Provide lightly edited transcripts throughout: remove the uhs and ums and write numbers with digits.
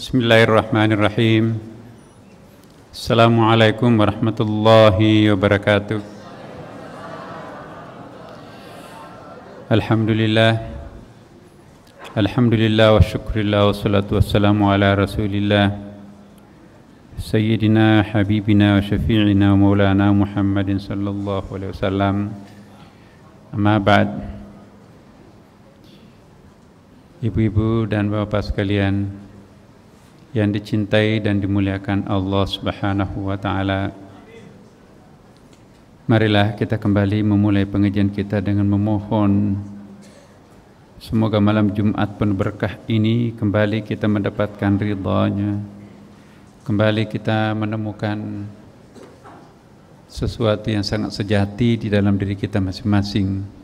Bismillahirrahmanirrahim. Assalamualaikum warahmatullahi wabarakatuh. Alhamdulillah wa syukurillah wa salatu wassalamu ala rasulillah Sayyidina habibina wa syafi'ina wa maulana Muhammadin sallallahu alaihi wasallam. Amma ba'd. Ibu-ibu dan bapak sekalian yang dicintai dan dimuliakan Allah Subhanahu wa ta'ala, marilah kita kembali memulai pengajian kita dengan memohon semoga malam Jumat penuh berkah ini kembali kita mendapatkan ridha-Nya, kembali kita menemukan sesuatu yang sangat sejati di dalam diri kita masing-masing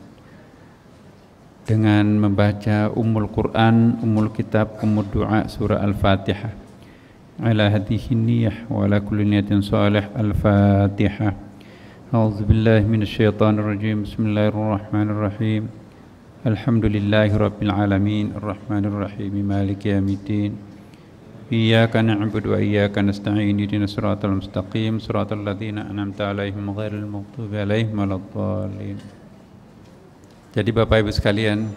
dengan membaca Ummul Quran, Ummul Kitab, Ummul Du'a, Surah Al-Fatihah. Ala hadhihi niyyah wa ala kulli niyatin salih. Al-Fatihah. A'udzu billahi minasyaitonir rajim. Bismillahirrahmanirrahim. Alhamdulillahi rabbil alamin, arrahmanir rahim, maliki yaumiddin. Iyyaka na'budu wa iyyaka nasta'in. Ihdinas siratal mustaqim, siratal ladzina an'amta 'alaihim ghairil maghdubi 'alaihim waladdallin. Jadi Bapak Ibu sekalian,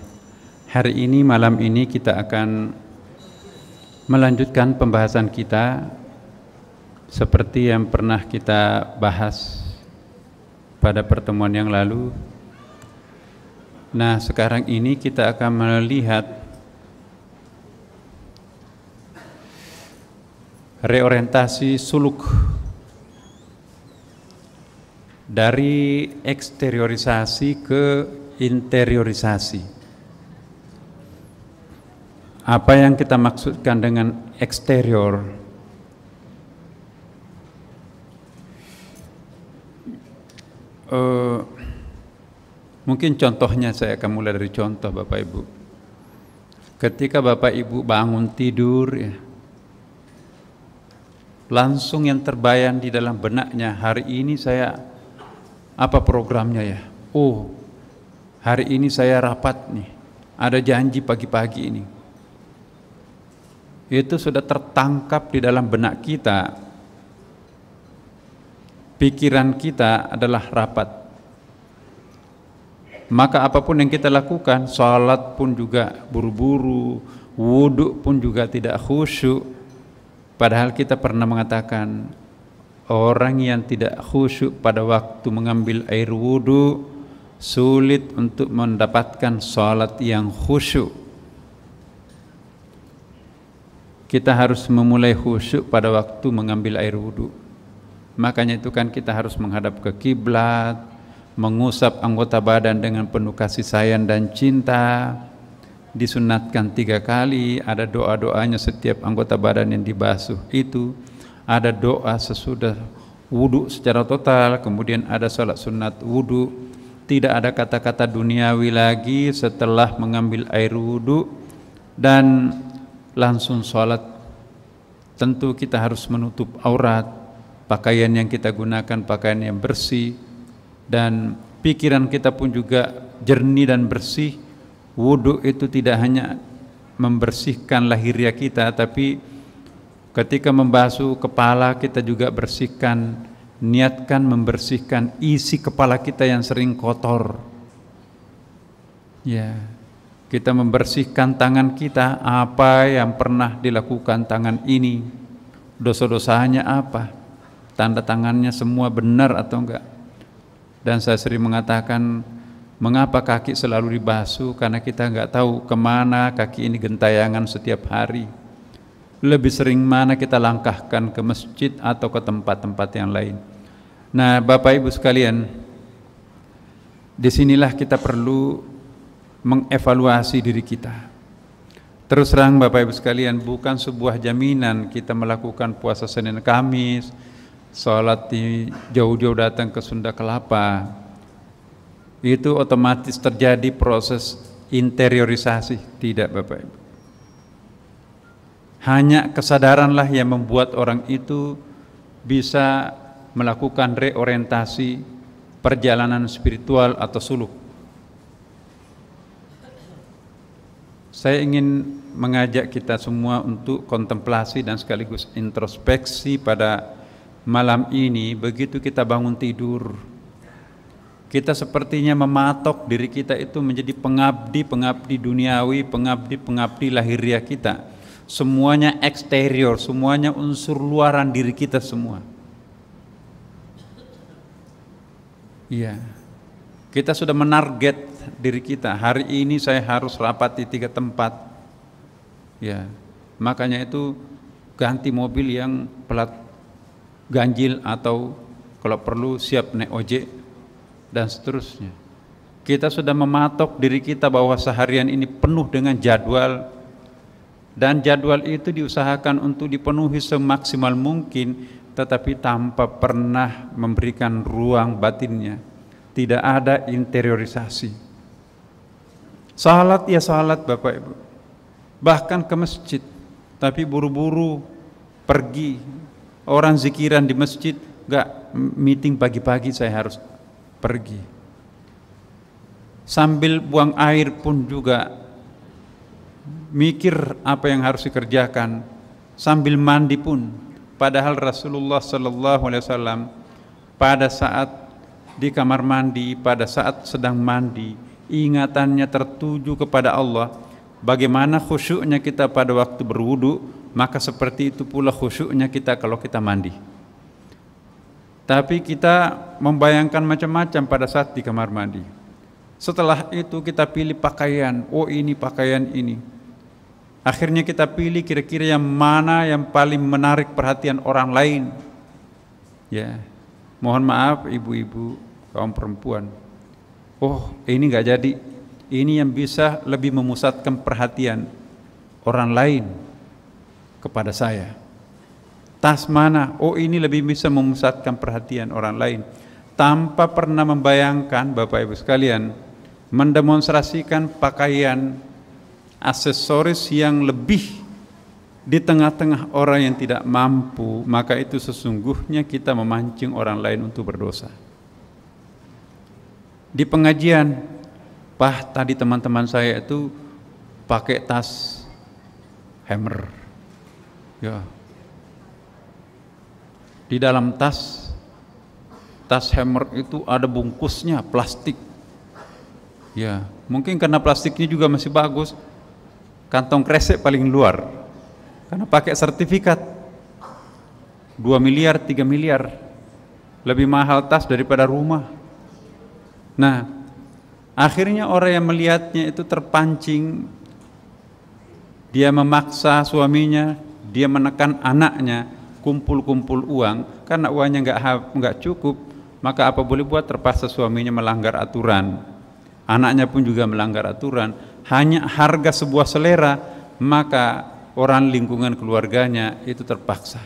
hari ini malam ini kita akan melanjutkan pembahasan kita seperti yang pernah kita bahas pada pertemuan yang lalu. Nah, sekarang ini kita akan melihat reorientasi suluk dari eksteriorisasi ke interiorisasi. Apa yang kita maksudkan dengan eksterior? Mungkin contohnya saya akan mulai dari contoh Bapak Ibu. Ketika Bapak Ibu bangun tidur ya, langsung yang terbayang di dalam benaknya, hari ini saya apa programnya ya? Oh, hari ini saya rapat nih, ada janji pagi-pagi ini. Itu sudah tertangkap di dalam benak kita. Pikiran kita adalah rapat. Maka apapun yang kita lakukan, salat pun juga buru-buru, wudhu pun juga tidak khusyuk. Padahal kita pernah mengatakan, orang yang tidak khusyuk pada waktu mengambil air wudhu sulit untuk mendapatkan salat yang khusyuk. Kita harus memulai khusyuk pada waktu mengambil air wudhu. Makanya itu kan kita harus menghadap ke kiblat, mengusap anggota badan dengan penuh kasih sayang dan cinta. Disunatkan 3 kali, ada doa-doanya setiap anggota badan yang dibasuh itu. Ada doa sesudah wudhu secara total, kemudian ada salat sunat wudhu. Tidak ada kata-kata duniawi lagi setelah mengambil air wudhu dan langsung sholat. Tentu kita harus menutup aurat, pakaian yang kita gunakan pakaian yang bersih, dan pikiran kita pun juga jernih dan bersih. Wudhu itu tidak hanya membersihkan lahiriah kita, tapi ketika membasuh kepala kita juga bersihkan, niatkan membersihkan isi kepala kita yang sering kotor. Ya, kita membersihkan tangan kita, apa yang pernah dilakukan tangan ini, dosa-dosanya apa, tanda tangannya semua benar atau enggak. Dan saya sering mengatakan, mengapa kaki selalu dibasuh? Karena kita enggak tahu kemana kaki ini gentayangan setiap hari. Lebih sering mana kita langkahkan ke masjid atau ke tempat-tempat yang lain. Nah, Bapak Ibu sekalian, disinilah kita perlu mengevaluasi diri kita. Terus terang Bapak Ibu sekalian, bukan sebuah jaminan kita melakukan puasa Senin Kamis, sholat di jauh-jauh datang ke Sunda Kelapa, itu otomatis terjadi proses interiorisasi. Tidak Bapak Ibu. Hanya kesadaranlah yang membuat orang itu bisa melakukan reorientasi perjalanan spiritual atau suluk. Saya ingin mengajak kita semua untuk kontemplasi dan sekaligus introspeksi pada malam ini. Begitu kita bangun tidur, kita sepertinya mematok diri kita itu menjadi pengabdi duniawi, pengabdi lahiriah kita. Semuanya eksterior, semuanya unsur luaran diri kita semua. Iya. Kita sudah menarget diri kita. Hari ini saya harus rapati 3 tempat. Ya. Makanya itu ganti mobil yang plat ganjil atau kalau perlu siap naik ojek dan seterusnya. Kita sudah mematok diri kita bahwa seharian ini penuh dengan jadwal, dan jadwal itu diusahakan untuk dipenuhi semaksimal mungkin, tetapi tanpa pernah memberikan ruang batinnya. Tidak ada interiorisasi. Salat ya salat Bapak Ibu, bahkan ke masjid, tapi buru-buru pergi. Orang zikiran di masjid, enggak, meeting pagi-pagi saya harus pergi. Sambil buang air pun juga mikir apa yang harus dikerjakan. Sambil mandi pun, padahal Rasulullah sallallahu alaihi wasallam pada saat di kamar mandi, pada saat sedang mandi, ingatannya tertuju kepada Allah. Bagaimana khusyuknya kita pada waktu berwudu, maka seperti itu pula khusyuknya kita kalau kita mandi. Tapi kita membayangkan macam-macam pada saat di kamar mandi. Setelah itu kita pilih pakaian, oh ini pakaian ini. Akhirnya kita pilih kira-kira yang mana yang paling menarik perhatian orang lain. Ya, mohon maaf ibu-ibu, kaum perempuan. Oh ini nggak jadi, ini yang bisa lebih memusatkan perhatian orang lain kepada saya. Tas mana? Oh ini lebih bisa memusatkan perhatian orang lain. Tanpa pernah membayangkan Bapak Ibu sekalian, mendemonstrasikan pakaian, aksesoris yang lebih di tengah-tengah orang yang tidak mampu, maka itu sesungguhnya kita memancing orang lain untuk berdosa. Di pengajian, tadi teman-teman saya itu pakai tas Hammer. Ya. Di dalam tas Hammer itu ada bungkusnya plastik. Ya, mungkin karena plastiknya juga masih bagus. Kantong kresek paling luar. Karena pakai sertifikat 2 miliar, 3 miliar. Lebih mahal tas daripada rumah. Nah, akhirnya orang yang melihatnya itu terpancing. Dia memaksa suaminya, dia menekan anaknya, kumpul-kumpul uang. Karena uangnya enggak cukup, maka apa boleh buat, terpaksa suaminya melanggar aturan. Anaknya pun juga melanggar aturan. Hanya harga sebuah selera, maka orang lingkungan keluarganya itu terpaksa.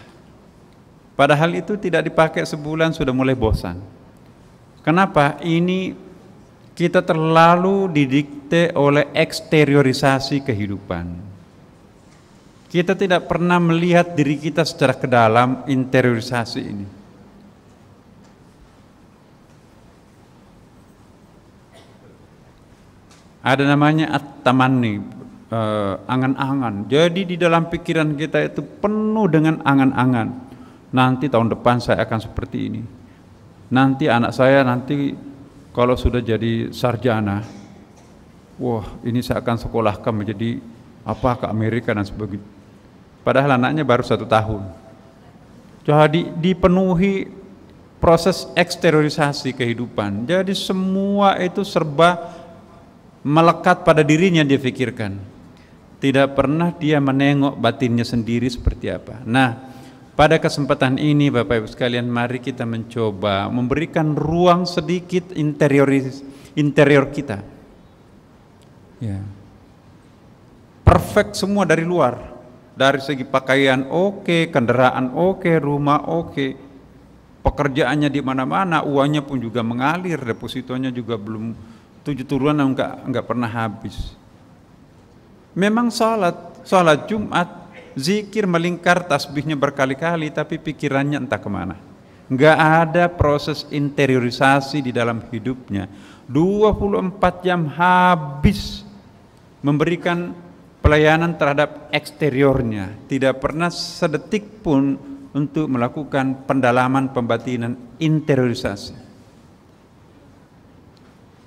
Padahal itu tidak dipakai sebulan sudah mulai bosan. Kenapa? Ini kita terlalu didikte oleh eksteriorisasi kehidupan. Kita tidak pernah melihat diri kita secara ke dalam interiorisasi ini. Ada namanya at-tamanni, angan-angan. Jadi di dalam pikiran kita itu penuh dengan angan-angan. Nanti tahun depan saya akan seperti ini. Nanti anak saya nanti kalau sudah jadi sarjana, wah ini saya akan sekolahkan menjadi apa ke Amerika dan sebagainya. Padahal anaknya baru 1 tahun. Jadi dipenuhi proses eksteriorisasi kehidupan. Jadi semua itu serba melekat pada dirinya dia pikirkan. Tidak pernah dia menengok batinnya sendiri seperti apa. Nah, pada kesempatan ini Bapak Ibu sekalian, mari kita mencoba memberikan ruang sedikit interior kita. Ya. Perfect semua dari luar. Dari segi pakaian oke, kendaraan oke, rumah oke. Pekerjaannya di mana-mana, uangnya pun juga mengalir, depositonya juga belum 7 turunan enggak pernah habis. Memang salat Jumat, zikir melingkar, tasbihnya berkali-kali, tapi pikirannya entah kemana. Enggak ada proses interiorisasi di dalam hidupnya. 24 jam habis memberikan pelayanan terhadap eksteriornya, tidak pernah sedetik pun untuk melakukan pendalaman pembatinan, interiorisasi.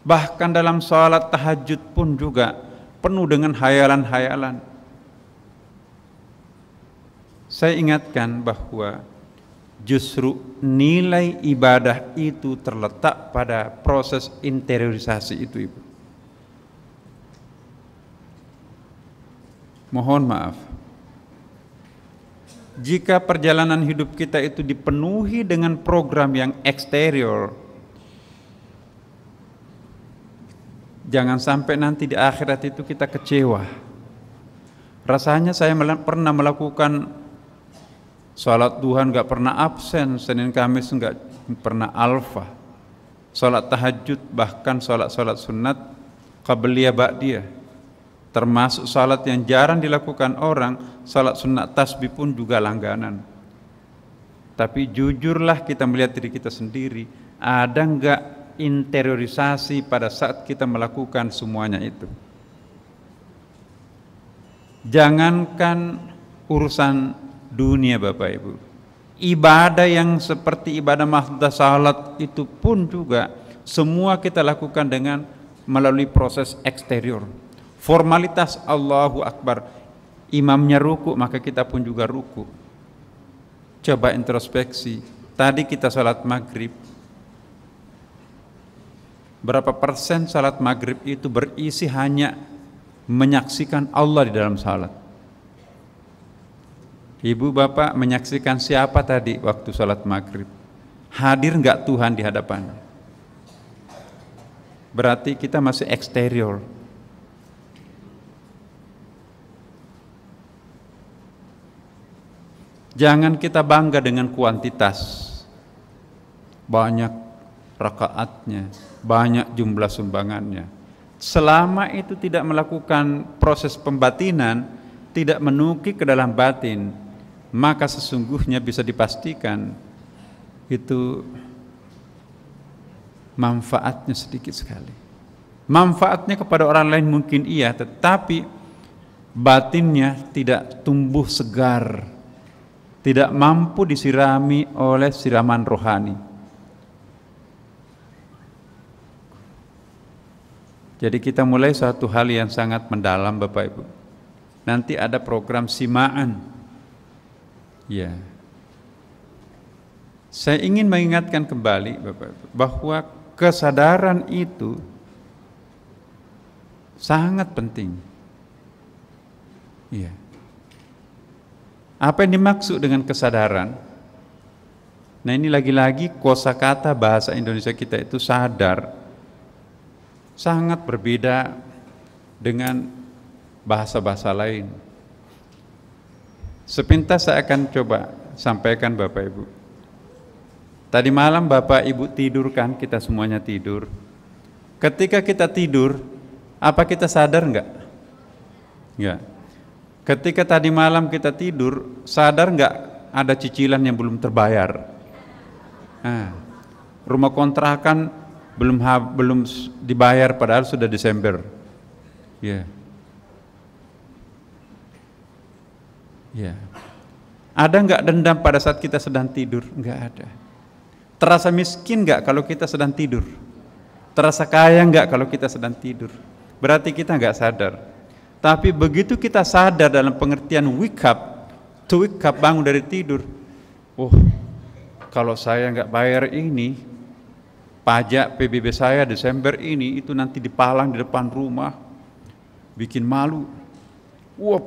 Bahkan dalam sholat tahajud pun juga penuh dengan hayalan-hayalan. Saya ingatkan bahwa justru nilai ibadah itu terletak pada proses interiorisasi itu, Ibu. Mohon maaf, jika perjalanan hidup kita itu dipenuhi dengan program yang eksterior, jangan sampai nanti di akhirat itu kita kecewa. Rasanya saya pernah melakukan sholat duha nggak pernah absen, Senin Kamis nggak pernah alfa, sholat tahajud bahkan sholat sunat qabliyah ba'diyah, termasuk sholat yang jarang dilakukan orang, sholat sunat tasbih pun juga langganan. Tapi jujurlah kita melihat diri kita sendiri, ada nggak interiorisasi pada saat kita melakukan semuanya itu? Jangankan urusan dunia Bapak Ibu, ibadah yang seperti ibadah mahdoh salat itu pun juga semua kita lakukan dengan melalui proses eksterior. Formalitas Allahu Akbar, imamnya ruku maka kita pun juga ruku. Coba introspeksi, tadi kita salat maghrib, berapa persen salat maghrib itu berisi hanya menyaksikan Allah di dalam salat? Ibu bapak menyaksikan siapa tadi waktu salat maghrib? Hadir enggak Tuhan di hadapannya? Berarti kita masih eksterior. Jangan kita bangga dengan kuantitas, banyak rakaatnya, banyak jumlah sumbangannya. Selama itu tidak melakukan proses pembatinan, tidak menukik ke dalam batin, maka sesungguhnya bisa dipastikan itu manfaatnya sedikit sekali. Manfaatnya kepada orang lain mungkin iya, tetapi batinnya tidak tumbuh segar, tidak mampu disirami oleh siraman rohani. Jadi kita mulai suatu hal yang sangat mendalam Bapak Ibu. Nanti ada program simaan. Ya. Saya ingin mengingatkan kembali Bapak Ibu, bahwa kesadaran itu sangat penting. Iya. Apa yang dimaksud dengan kesadaran? Nah ini lagi-lagi kosakata bahasa Indonesia kita itu sadar sangat berbeda dengan bahasa-bahasa lain. Sepintas saya akan coba sampaikan Bapak Ibu. Tadi malam Bapak Ibu tidur kan, kita semuanya tidur. Ketika kita tidur, apa kita sadar enggak? Enggak. Ketika tadi malam kita tidur, sadar enggak ada cicilan yang belum terbayar? Nah, rumah kontrakan belum dibayar padahal sudah Desember. Ya. Ya. Ada enggak dendam pada saat kita sedang tidur? Enggak ada. Terasa miskin enggak kalau kita sedang tidur? Terasa kaya enggak kalau kita sedang tidur? Berarti kita enggak sadar. Tapi begitu kita sadar dalam pengertian wake up, to wake up, bangun dari tidur. Oh, kalau saya enggak bayar ini, pajak PBB saya Desember ini itu nanti dipalang di depan rumah, bikin malu. Wah,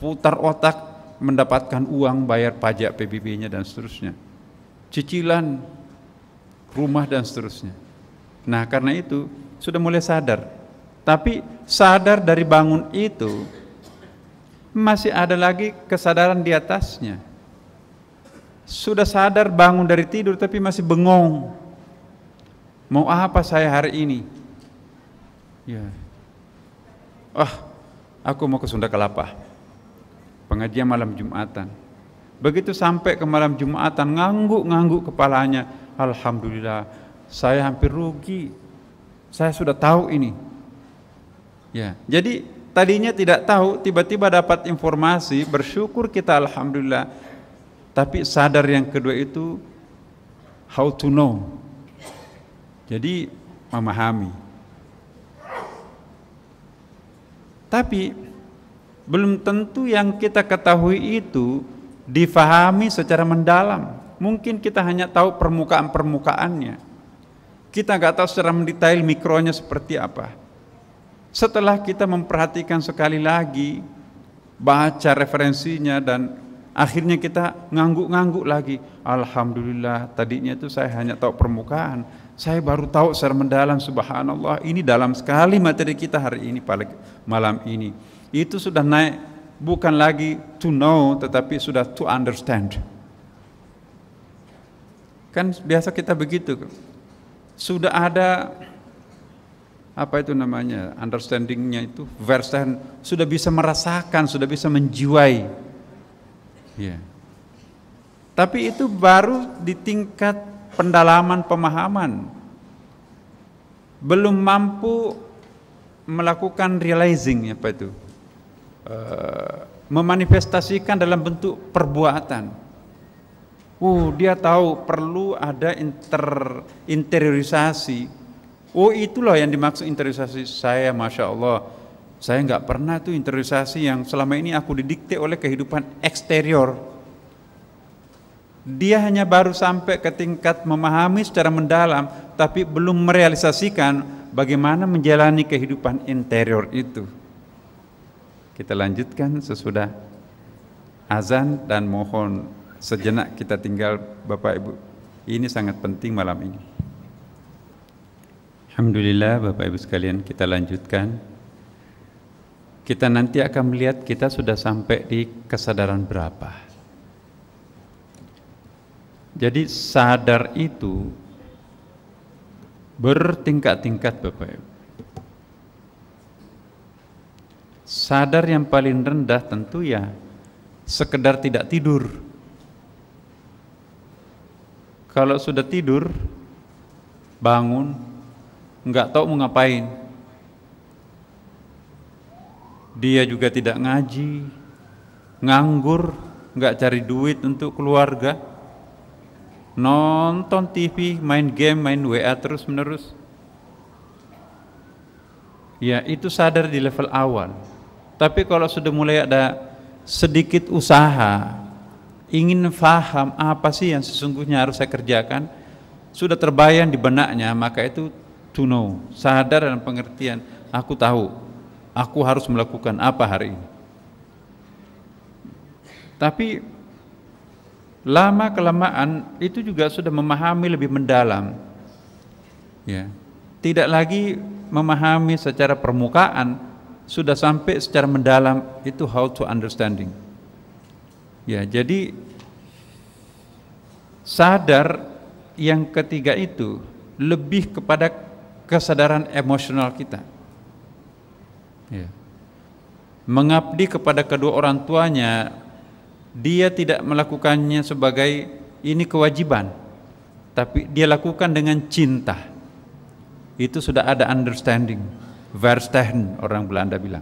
putar otak mendapatkan uang bayar pajak PBB-nya dan seterusnya, cicilan rumah dan seterusnya. Nah karena itu sudah mulai sadar, tapi sadar dari bangun itu masih ada lagi kesadaran di atasnya. Sudah sadar bangun dari tidur tapi masih bengong. Mau apa saya hari ini? Ya. Aku mau ke Sunda Kelapa. Pengajian malam Jumatan. Begitu sampai ke malam Jumatan, ngangguk kepalanya. Alhamdulillah, saya hampir rugi. Saya sudah tahu ini. Ya. Jadi tadinya tidak tahu, tiba-tiba dapat informasi, bersyukur kita alhamdulillah. Tapi sadar yang kedua itu how to know. Jadi memahami. Tapi belum tentu yang kita ketahui itu difahami secara mendalam. Mungkin kita hanya tahu permukaan-permukaannya. Kita nggak tahu secara mendetail mikronya seperti apa. Setelah kita memperhatikan sekali lagi, baca referensinya, dan akhirnya kita ngangguk-ngangguk lagi. Alhamdulillah, tadinya itu saya hanya tahu permukaan. Saya baru tahu secara mendalam, subhanallah. Ini dalam sekali materi kita hari ini, malam ini. Itu sudah naik, bukan lagi to know, tetapi sudah to understand. Kan biasa kita begitu. Sudah ada apa itu namanya, understandingnya itu, versen, sudah bisa merasakan, sudah bisa menjiwai. Ya. Tapi itu baru di tingkat pendalaman pemahaman, belum mampu melakukan realizing, apa itu, memanifestasikan dalam bentuk perbuatan. Dia tahu perlu ada interiorisasi. Itulah yang dimaksud interiorisasi. Saya, masya Allah, saya nggak pernah tuh interiorisasi yang selama ini aku didikte oleh kehidupan eksterior. Dia hanya baru sampai ke tingkat memahami secara mendalam, tapi belum merealisasikan bagaimana menjalani kehidupan interior itu. Kita lanjutkan sesudah azan, dan mohon sejenak kita tinggal Bapak Ibu. Ini sangat penting malam ini. Alhamdulillah Bapak Ibu sekalian, kita lanjutkan. Kita nanti akan melihat kita sudah sampai di kesadaran berapa. Jadi sadar itu bertingkat-tingkat Bapak Ibu. Sadar yang paling rendah tentu ya sekedar tidak tidur. Kalau sudah tidur, bangun, nggak tahu mau ngapain. Dia juga tidak ngaji, nganggur, nggak cari duit untuk keluarga, nonton TV, main game, main WA terus menerus. Ya, itu sadar di level awal. Tapi kalau sudah mulai ada sedikit usaha, ingin paham apa sih yang sesungguhnya harus saya kerjakan, sudah terbayang di benaknya, maka itu to know, sadar dalam pengertian, aku tahu, aku harus melakukan apa hari ini. Tapi lama kelamaan itu juga sudah memahami lebih mendalam, ya, tidak lagi memahami secara permukaan, sudah sampai secara mendalam, itu how to understanding. Ya, jadi sadar yang ketiga itu lebih kepada kesadaran emosional kita. Ya. Mengabdi kepada kedua orang tuanya, dia tidak melakukannya sebagai ini kewajiban, tapi dia lakukan dengan cinta. Itu sudah ada understanding, verstehen orang Belanda bilang.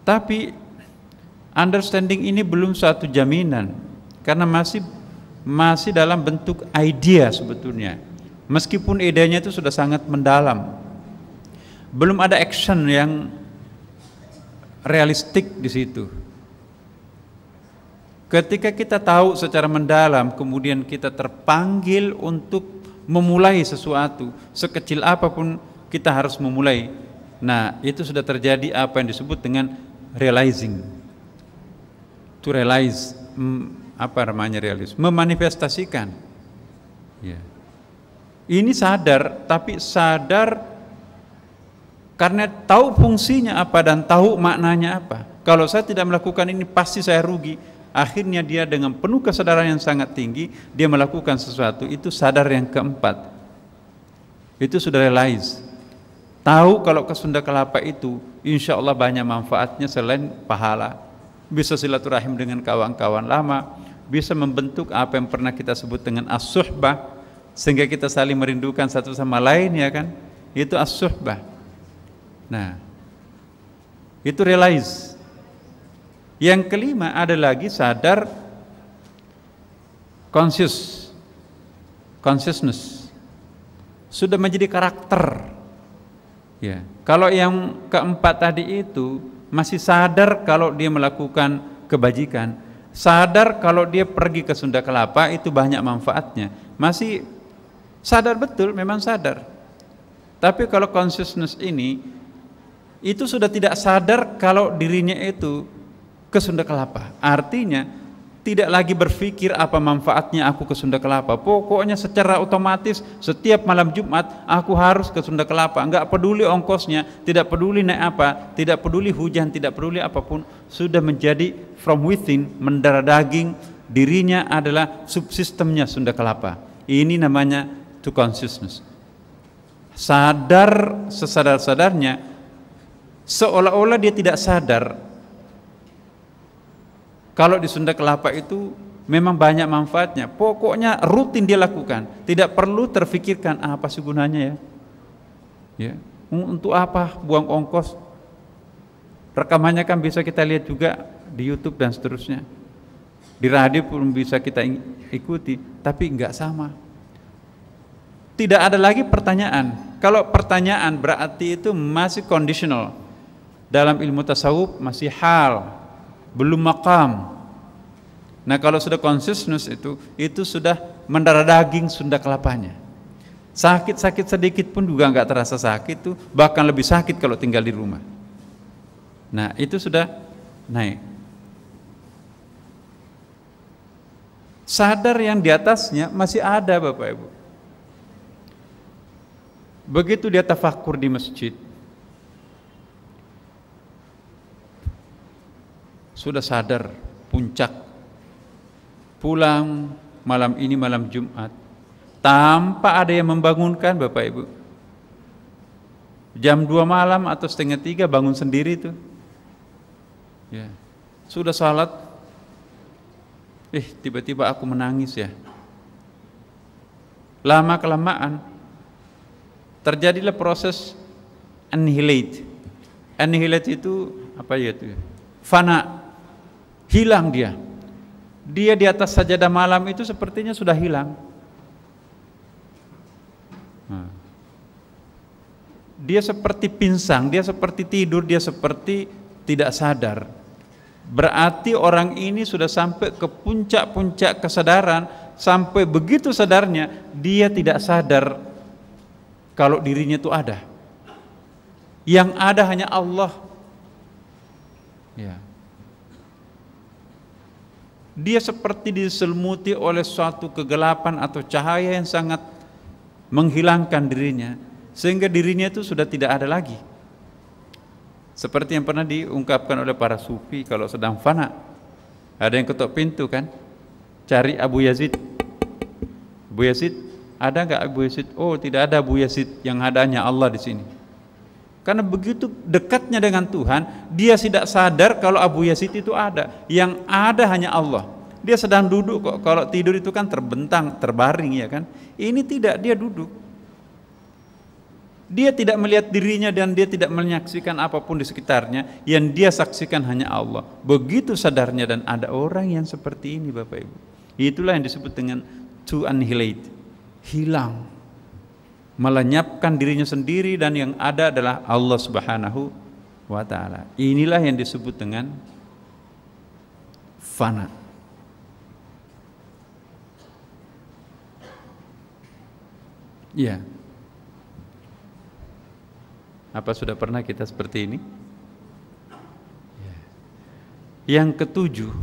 Tapi understanding ini belum suatu jaminan, karena masih dalam bentuk idea sebetulnya. Meskipun idenya itu sudah sangat mendalam, belum ada action yang realistik di situ. Ketika kita tahu secara mendalam, kemudian kita terpanggil untuk memulai sesuatu, sekecil apapun kita harus memulai. Nah, itu sudah terjadi apa yang disebut dengan realizing. To realize, apa namanya realize? Memanifestasikan. Ya. Ini sadar, tapi sadar karena tahu fungsinya apa dan tahu maknanya apa. Kalau saya tidak melakukan ini pasti saya rugi. Akhirnya dia dengan penuh kesadaran yang sangat tinggi, dia melakukan sesuatu. Itu sadar yang keempat. Itu sudah realize. Tahu kalau ke Sunda Kelapa itu insya Allah banyak manfaatnya selain pahala. Bisa silaturahim dengan kawan-kawan lama, bisa membentuk apa yang pernah kita sebut dengan as-suhbah, sehingga kita saling merindukan satu sama lain, ya kan? Itu as-suhbah. Nah, itu realize. Yang kelima ada lagi sadar, consciousness. Sudah menjadi karakter. Ya. Kalau yang keempat tadi itu masih sadar kalau dia melakukan kebajikan, sadar kalau dia pergi ke Sunda Kelapa itu banyak manfaatnya, masih sadar betul, memang sadar. Tapi kalau consciousness ini itu sudah tidak sadar kalau dirinya itu ke Sunda Kelapa, artinya tidak lagi berpikir apa manfaatnya aku ke Sunda Kelapa. Pokoknya secara otomatis setiap malam Jumat aku harus ke Sunda Kelapa. Enggak peduli ongkosnya, tidak peduli naik apa, tidak peduli hujan, tidak peduli apapun. Sudah menjadi from within, mendarah daging, dirinya adalah subsistemnya Sunda Kelapa. Ini namanya to consciousness. Sadar sesadar-sadarnya, seolah-olah dia tidak sadar kalau di Sunda Kelapa itu memang banyak manfaatnya. Pokoknya rutin dia lakukan, tidak perlu terfikirkan apa sih gunanya, ya, untuk apa buang ongkos. Rekamannya kan bisa kita lihat juga di YouTube dan seterusnya, di radio pun bisa kita ikuti, tapi enggak sama. Tidak ada lagi pertanyaan. Kalau pertanyaan berarti itu masih conditional. Dalam ilmu tasawuf masih hal, belum maqam. Nah, kalau sudah consciousness itu sudah mendarah daging Sunda Kelapanya. Sakit-sakit sedikit pun juga enggak terasa sakit tuh, bahkan lebih sakit kalau tinggal di rumah. Nah, itu sudah naik. Sadar yang di atasnya masih ada, Bapak Ibu. Begitu dia tafakkur di masjid, sudah sadar puncak, pulang malam ini malam Jumat tanpa ada yang membangunkan, Bapak Ibu. Jam 2 malam atau setengah 3 bangun sendiri tuh, ya. Sudah salat, tiba-tiba aku menangis, ya. Lama kelamaan terjadilah proses annihilate. Annihilate itu apa ya itu? Fana, hilang dia. Dia di atas sajadah malam itu sepertinya sudah hilang. Dia seperti pinsang, dia seperti tidur, dia seperti tidak sadar. Berarti orang ini sudah sampai ke puncak-puncak kesadaran, sampai begitu sadarnya dia tidak sadar kalau dirinya itu ada. Yang ada hanya Allah. Ya. Dia seperti diselimuti oleh suatu kegelapan atau cahaya yang sangat menghilangkan dirinya, sehingga dirinya itu sudah tidak ada lagi. Seperti yang pernah diungkapkan oleh para sufi, kalau sedang fana, ada yang ketok pintu kan, cari Abu Yazid. Abu Yazid, ada nggak Abu Yazid? Oh, tidak ada Abu Yazid, yang adanya Allah di sini. Karena begitu dekatnya dengan Tuhan, dia tidak sadar kalau Abu Yazid itu ada. Yang ada hanya Allah. Dia sedang duduk kok. Kalau tidur itu kan terbentang, terbaring, ya kan? Ini tidak, dia duduk. Dia tidak melihat dirinya dan dia tidak menyaksikan apapun di sekitarnya. Yang dia saksikan hanya Allah. Begitu sadarnya, dan ada orang yang seperti ini, Bapak Ibu. Itulah yang disebut dengan to annihilate, hilang, melenyapkan dirinya sendiri, dan yang ada adalah Allah Subhanahu wa ta'ala. Inilah yang disebut dengan fana. Ya. Apa sudah pernah kita seperti ini? Ya. Yang ketujuh,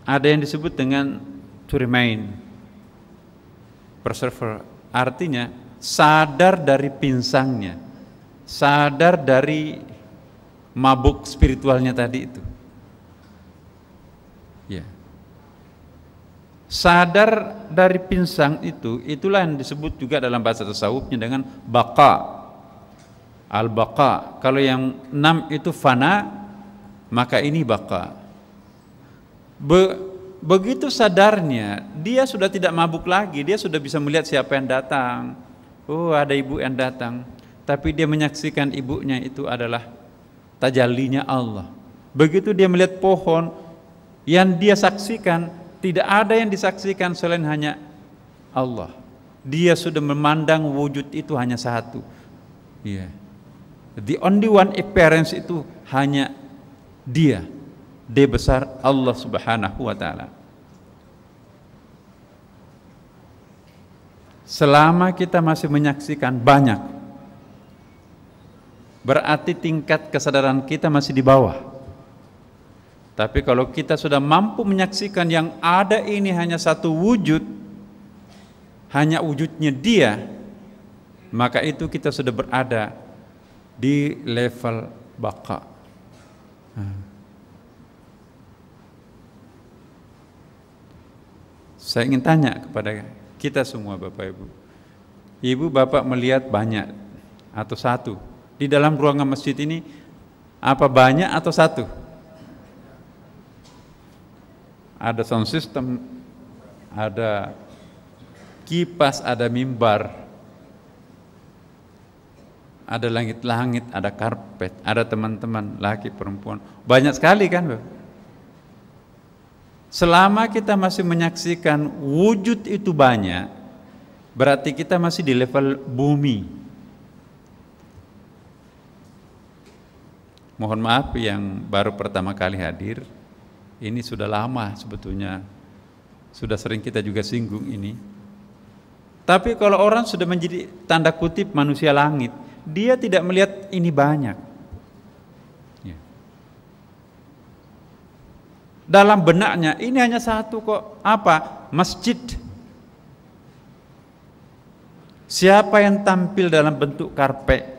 ada yang disebut dengan to remain, persevere, artinya sadar dari pinsangnya, sadar dari mabuk spiritualnya tadi itu. Ya. Sadar dari pinsang itu, itulah yang disebut juga dalam bahasa tasawufnya dengan baqa, al-baqa. Kalau yang 6 itu fana, maka ini baqa. begitu sadarnya, dia sudah tidak mabuk lagi, dia sudah bisa melihat siapa yang datang. Oh, ada ibu yang datang, tapi dia menyaksikan ibunya itu adalah tajallinya Allah. Begitu dia melihat pohon, yang dia saksikan tidak ada yang disaksikan selain hanya Allah. Dia sudah memandang wujud itu hanya satu. Yeah. The only one appearance itu hanya dia besar Allah Subhanahu wa ta'ala. Selama kita masih menyaksikan banyak, berarti tingkat kesadaran kita masih di bawah. Tapi kalau kita sudah mampu menyaksikan yang ada ini hanya satu wujud, hanya wujudnya dia, maka itu kita sudah berada di level baka. Saya ingin tanya kepada kita semua Bapak Ibu. Ibu Bapak melihat banyak atau satu? Di dalam ruangan masjid ini apa banyak atau satu? Ada sound system, ada kipas, ada mimbar, ada langit-langit, ada karpet, ada teman-teman laki perempuan. Banyak sekali kan Bapak? Selama kita masih menyaksikan wujud itu banyak, berarti kita masih di level bumi. Mohon maaf yang baru pertama kali hadir, ini sudah lama sebetulnya, sudah sering kita juga singgung ini. Tapi kalau orang sudah menjadi tanda kutip manusia langit, dia tidak melihat ini banyak. Dalam benaknya ini hanya satu kok, apa? Masjid. Siapa yang tampil dalam bentuk karpet?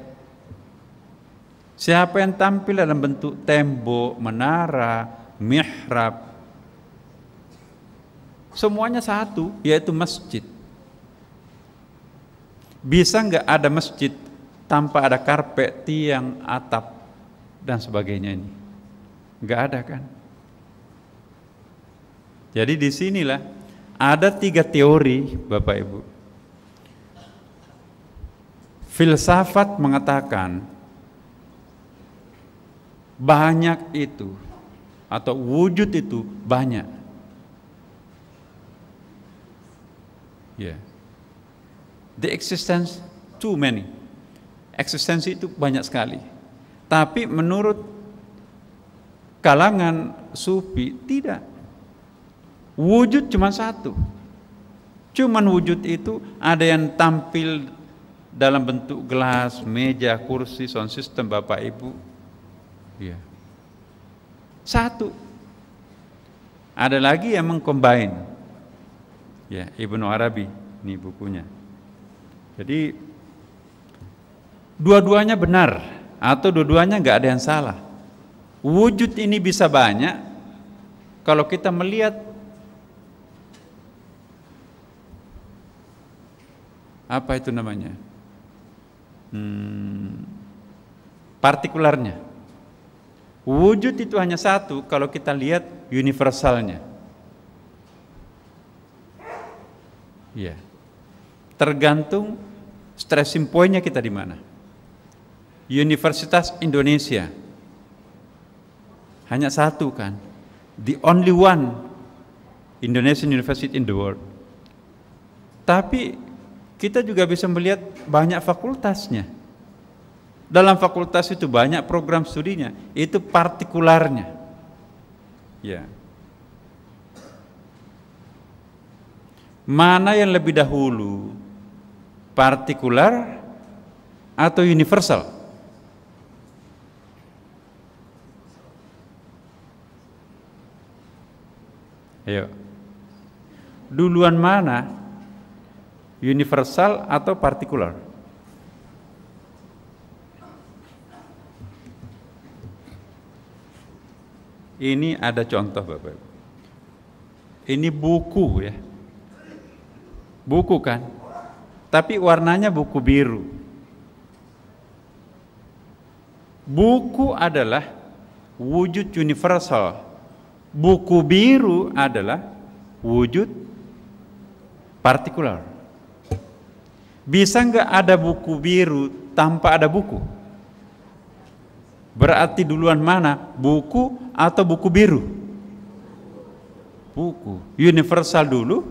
Siapa yang tampil dalam bentuk tembok, menara, mihrab? Semuanya satu, yaitu masjid. Bisa nggak ada masjid tanpa ada karpet, tiang, atap, dan sebagainya ini? Nggak ada kan? Jadi disinilah ada 3 teori Bapak Ibu. Filsafat mengatakan banyak itu atau wujud itu banyak. The existence too many. Eksistensi itu banyak sekali. Tapi menurut kalangan sufi tidak. Wujud cuma satu. Cuman wujud itu ada yang tampil dalam bentuk gelas, meja, kursi, sound system Bapak Ibu. Satu. Ada lagi yang mengcombine. Ibnu Arabi ini bukunya. Jadi dua-duanya benar atau dua-duanya nggak ada yang salah. Wujud ini bisa banyak kalau kita melihat apa itu namanya? Partikularnya. Wujud itu hanya satu kalau kita lihat universalnya. Tergantung stressing point-nya kita di mana. Universitas Indonesia hanya satu kan, the only one Indonesian University in the world. Tapi kita juga bisa melihat banyak fakultasnya. Dalam fakultas itu banyak program studinya, itu partikularnya. Mana yang lebih dahulu? Partikular atau universal? Ayo. Duluan mana? Universal atau partikular? Ini ada contoh Bapak. Ini buku ya. Buku kan? Tapi warnanya buku biru. Buku adalah wujud universal Buku biru adalah wujud partikular. Bisa nggak ada buku biru tanpa ada buku? Berarti duluan mana? Buku atau buku biru? Buku. Universal dulu,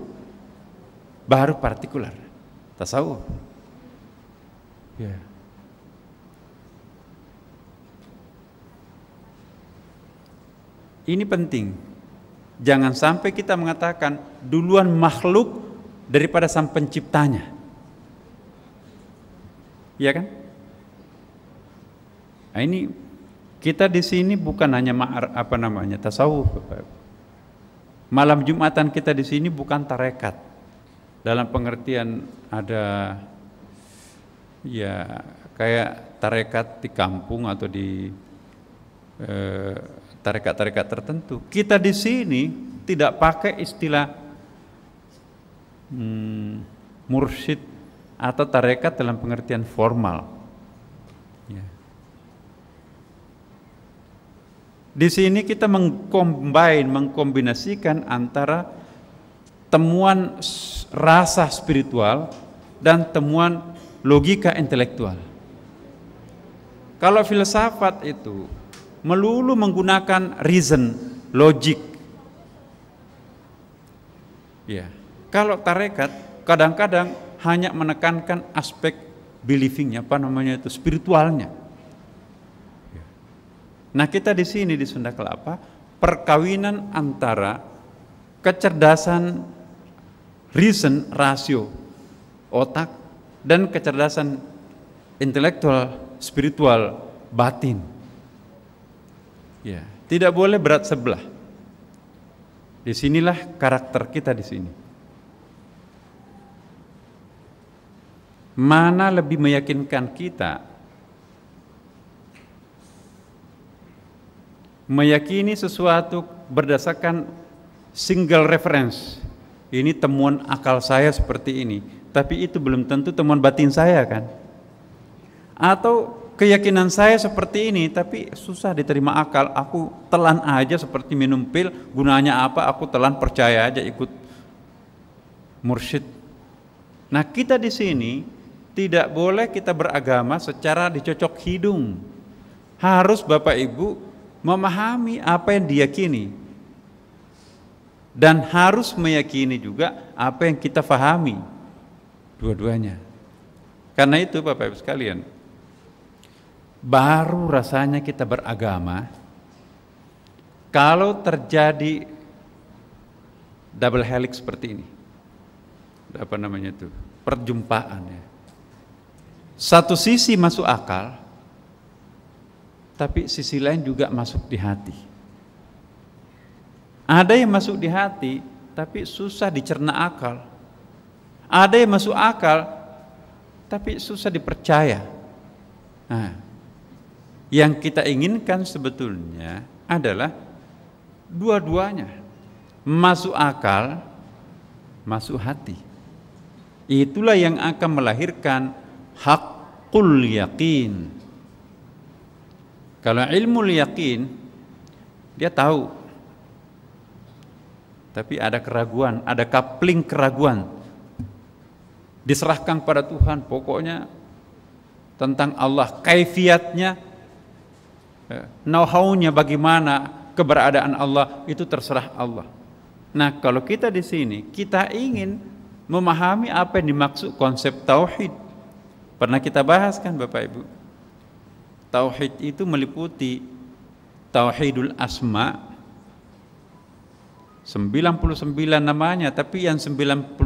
baru partikular. Tasawuf. Ya. Ini penting. Jangan sampai kita mengatakan duluan makhluk daripada sang penciptanya. Iya kan? Nah, ini kita di sini bukan hanya tasawuf. Malam Jumatan kita di sini bukan tarekat. Dalam pengertian ada ya kayak tarekat di kampung atau di tarekat-tarekat tertentu. Kita di sini tidak pakai istilah mursyid atau tarekat dalam pengertian formal. Ya. Di sini kita mengkombinasikan antara temuan rasa spiritual dan temuan logika intelektual. Kalau filsafat itu melulu menggunakan reason, logik. Ya. Kalau tarekat kadang-kadang hanya menekankan aspek believingnya, spiritualnya. Nah, kita di sini di Sunda Kelapa perkawinan antara kecerdasan reason, rasio, otak, dan kecerdasan intelektual, spiritual, batin. Ya, tidak boleh berat sebelah. Disinilah karakter kita di sini. Mana lebih meyakinkan kita? Meyakini sesuatu berdasarkan single reference. Ini temuan akal saya seperti ini, tapi itu belum tentu temuan batin saya kan? Atau keyakinan saya seperti ini, tapi susah diterima akal. Aku telan aja seperti minum pil, gunanya apa? Aku telan, percaya aja, ikut mursyid. Nah, kita di sini tidak boleh kita beragama secara dicocok hidung. Harus Bapak Ibu memahami apa yang diyakini dan harus meyakini juga apa yang kita fahami, dua-duanya. Karena itu Bapak Ibu sekalian, baru rasanya kita beragama kalau terjadi double helix seperti ini. Perjumpaan ya. Satu sisi masuk akal, tapi sisi lain juga masuk di hati. Ada yang masuk di hati, tapi susah dicerna akal. Ada yang masuk akal, tapi susah dipercaya. Nah, yang kita inginkan sebetulnya adalah dua-duanya. Masuk akal, masuk hati. Itulah yang akan melahirkan haqqul yakin. Kalau ilmu yakin, dia tahu, tapi ada keraguan, ada coupling keraguan. Diserahkan pada Tuhan, pokoknya tentang Allah, kaifiatnya, know-how-nya bagaimana, keberadaan Allah, itu terserah Allah. Nah, kalau kita di sini, kita ingin memahami apa yang dimaksud konsep tauhid. Pernah kita bahas kan Bapak Ibu? Tauhid itu meliputi tauhidul asma, 99 namanya, tapi yang 99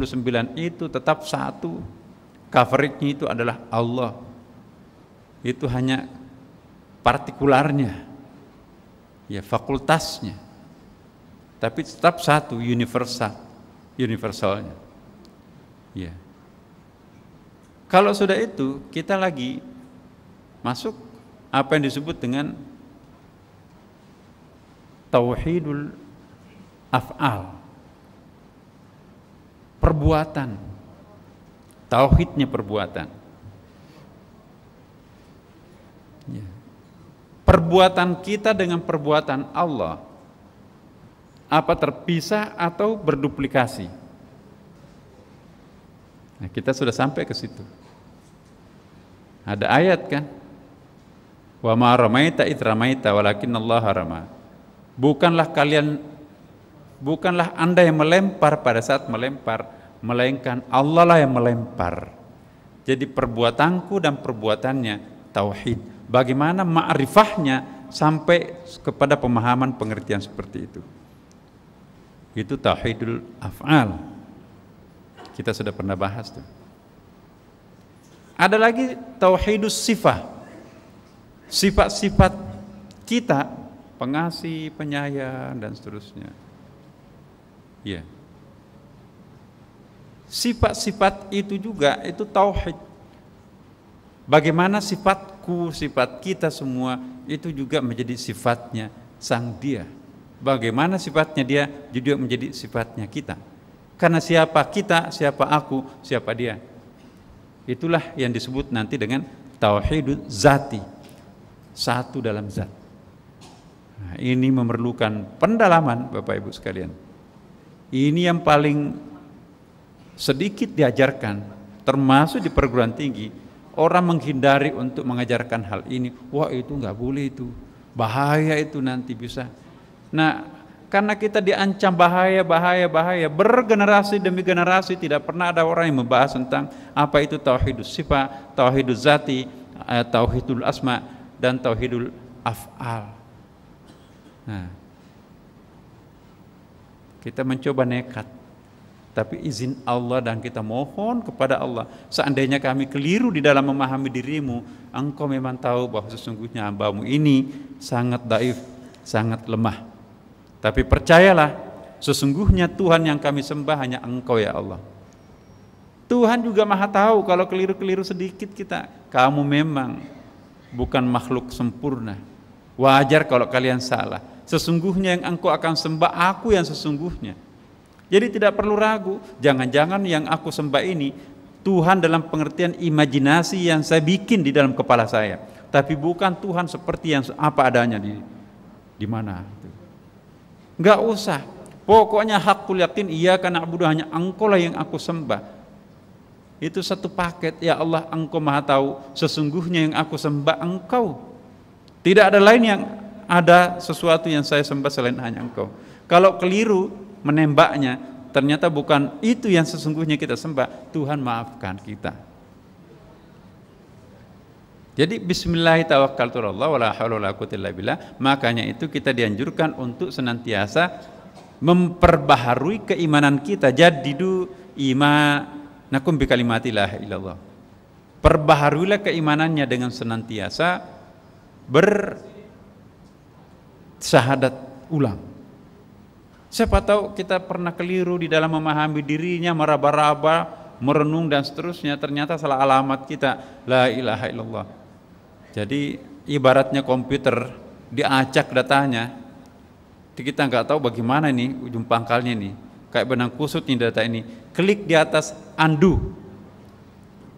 itu tetap satu. Coverage-nya itu adalah Allah. Itu hanya partikularnya, ya fakultasnya. Tapi tetap satu, universalnya. Ya. Kalau sudah itu, kita lagi masuk apa yang disebut dengan tauhidul af'al, perbuatan, tauhidnya perbuatan. Ya. Perbuatan kita dengan perbuatan Allah Apa terpisah atau berduplikasi? Nah, kita sudah sampai ke situ. Ada ayat kan? Wa ma ramaita id ramaita walakinnallaha rama. Bukanlah Anda yang melempar pada saat melempar, melainkan Allah lah yang melempar. Jadi perbuatanku dan perbuatannya tauhid. Bagaimana ma'rifahnya sampai kepada pemahaman pengertian seperti itu. Itu tauhidul af'al. Kita sudah pernah bahas tuh. Ada lagi tauhidus sifat. Sifat-sifat kita, pengasih, penyayang dan seterusnya. Ya. Sifat-sifat itu juga itu tauhid. Bagaimana sifatku, sifat kita semua itu juga menjadi sifatnya sang dia. Bagaimana sifatnya dia juga menjadi sifatnya kita. Karena siapa kita, siapa aku, siapa dia. Itulah yang disebut nanti dengan tauhidul zati. Satu dalam zat. Nah, ini memerlukan pendalaman Bapak Ibu sekalian. Ini yang paling sedikit diajarkan, termasuk di perguruan tinggi. Orang menghindari untuk mengajarkan hal ini. Wah, itu nggak boleh, itu bahaya, itu nanti bisa. Nah, karena kita diancam bahaya, bergenerasi demi generasi tidak pernah ada orang yang membahas tentang apa itu tauhidus sifat, tauhidul zati, tauhidul asma dan tauhidul af'al. Nah, kita mencoba nekat, tapi izin Allah dan kita mohon kepada Allah, seandainya kami keliru di dalam memahami dirimu, Engkau memang tahu bahwa sesungguhnya hambamu ini sangat dhaif, sangat lemah. Tapi percayalah, sesungguhnya Tuhan yang kami sembah hanya Engkau ya Allah. Tuhan juga maha tahu kalau keliru-keliru sedikit kita. Kamu memang bukan makhluk sempurna. Wajar kalau kalian salah. Sesungguhnya yang engkau akan sembah aku yang sesungguhnya. Jadi tidak perlu ragu. Jangan-jangan yang aku sembah ini Tuhan dalam pengertian imajinasi yang saya bikin di dalam kepala saya. Tapi bukan Tuhan seperti yang apa adanya di mana. Enggak usah. Pokoknya hakul yakin iyyaka na'budu, hanya Engkau lah yang aku sembah. Itu satu paket. Ya Allah, Engkau maha tahu, sesungguhnya yang aku sembah Engkau. Tidak ada lain yang ada sesuatu yang saya sembah selain hanya Engkau. Kalau keliru menembaknya, ternyata bukan itu yang sesungguhnya kita sembah, Tuhan maafkan kita. Jadi bismillahirrahmanirrahim wala haula wala quwwata illa billah. Makanya itu kita dianjurkan untuk senantiasa memperbaharui keimanan kita. Jadidu imanakum bi kalimati la ilaha illallah. Perbaharuilah keimanannya dengan senantiasa bersyahadat ulang. Siapa tahu kita pernah keliru di dalam memahami dirinya, meraba-raba, merenung dan seterusnya, ternyata salah alamat kita, la ilaha illallah. Jadi ibaratnya komputer diacak datanya, kita nggak tahu bagaimana ini ujung pangkalnya nih, kayak benang kusut nih data ini. Klik di atas undo.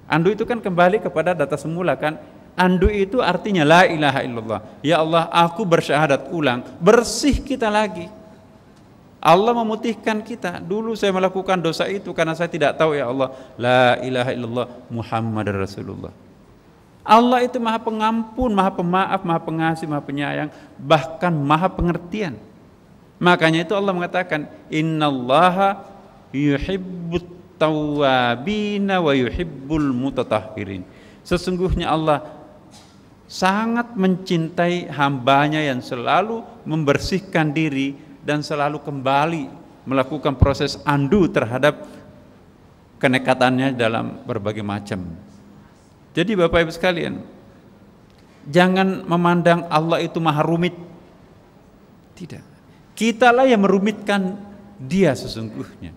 Undo itu kan kembali kepada data semula kan. Undo itu artinya la ilaha illallah. Ya Allah, aku bersyahadat ulang, bersih kita lagi. Allah memutihkan kita. Dulu saya melakukan dosa itu karena saya tidak tahu ya Allah. La ilaha illallah Muhammad Rasulullah. Allah itu maha pengampun, maha pemaaf, maha pengasih, maha penyayang, bahkan maha pengertian. Makanya itu Allah mengatakan, innallaha yuhibbut tawwabina wa yuhibbul mutatahhirin. Sesungguhnya Allah sangat mencintai hambanya yang selalu membersihkan diri dan selalu kembali melakukan proses undo terhadap kenekatannya dalam berbagai macam. Jadi Bapak Ibu sekalian, jangan memandang Allah itu maha rumit. Tidak. Kitalah yang merumitkan Dia sesungguhnya.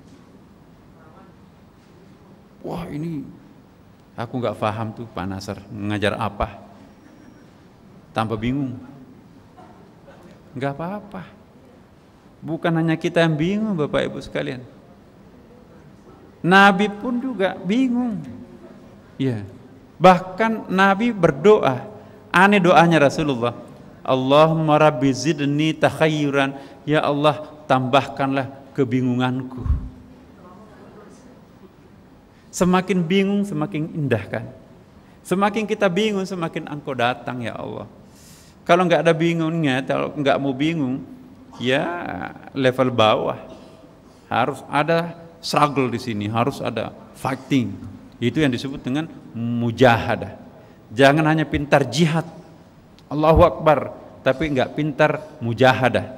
Wah, ini aku nggak paham tuh Pak Nasr mengajar apa. Tambah bingung. Nggak apa-apa. Bukan hanya kita yang bingung Bapak Ibu sekalian. Nabi pun juga bingung. Ya. Bahkan Nabi berdoa. Aneh doanya Rasulullah. Allahumma rabbi zidni takhayyuran. Ya Allah, tambahkanlah kebingunganku. Semakin bingung semakin indah kan. Semakin kita bingung semakin Engkau datang ya Allah. Kalau nggak ada bingungnya, kalau nggak mau bingung, ya level bawah. Harus ada struggle di sini, harus ada fighting. Itu yang disebut dengan mujahadah. Jangan hanya pintar jihad, Allahu Akbar, tapi nggak pintar mujahadah,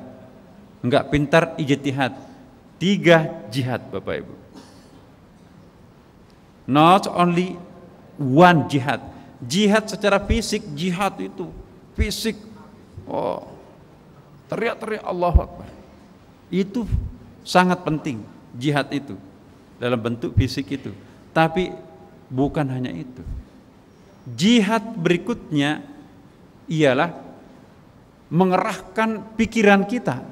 nggak pintar ijtihad. 3 jihad Bapak Ibu. Not only one jihad. Jihad secara fisik, jihad itu fisik. Oh, teriak-teriak Allahu Akbar. Itu sangat penting jihad itu dalam bentuk fisik itu. Tapi bukan hanya itu. Jihad berikutnya ialah mengerahkan pikiran kita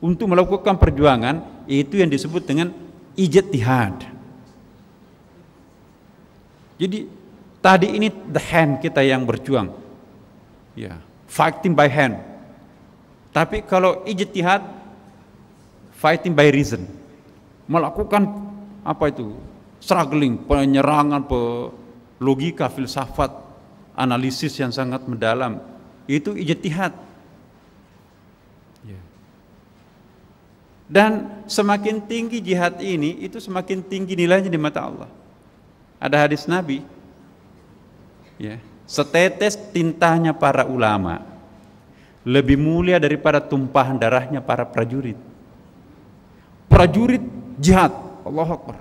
untuk melakukan perjuangan, itu yang disebut dengan ijtihad. Jadi tadi ini the hand kita yang berjuang, ya, fighting by hand. Tapi kalau ijtihad, fighting by reason, melakukan apa itu, struggling, penyerangan, logika, filsafat, analisis yang sangat mendalam, itu ijtihad. Dan semakin tinggi jihad ini, itu semakin tinggi nilainya di mata Allah. Ada hadis Nabi, ya, setetes tintanya para ulama lebih mulia daripada tumpahan darahnya para prajurit. Prajurit jihad, Allahu Akbar.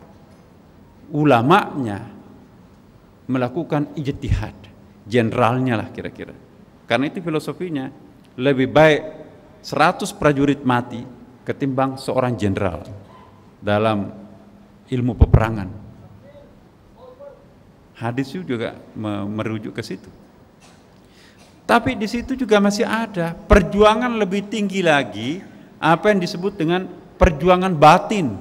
Ulamanya melakukan ijtihad, jenderalnya lah kira-kira. Karena itu filosofinya, lebih baik 100 prajurit mati ketimbang seorang jenderal dalam ilmu peperangan. Hadis itu juga merujuk ke situ. Tapi di situ juga masih ada perjuangan lebih tinggi lagi, apa yang disebut dengan perjuangan batin.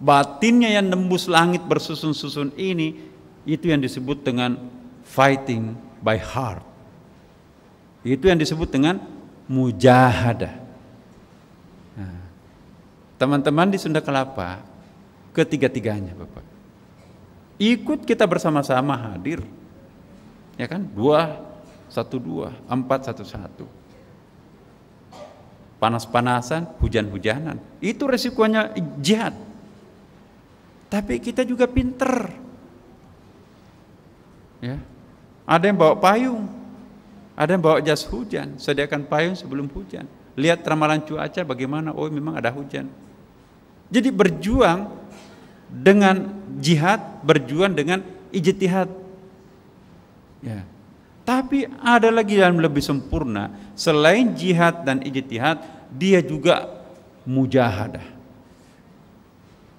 Batinnya yang nembus langit bersusun-susun ini, itu yang disebut dengan fighting by heart. Itu yang disebut dengan mujahadah. Nah, teman-teman di Sunda Kelapa, ketiga-tiganya Bapak, ikut kita bersama-sama hadir, ya kan? 2-1-2, 4-1-1. Panas-panasan, hujan-hujanan, itu resikonya jihad. Tapi kita juga pinter, ya. Ada yang bawa payung, ada yang bawa jas hujan, sediakan payung sebelum hujan. Lihat ramalan cuaca bagaimana, oh memang ada hujan. Jadi berjuang dengan jihad, berjuang dengan ijtihad. Ya. Tapi ada lagi yang lebih sempurna, selain jihad dan ijtihad, dia juga mujahadah.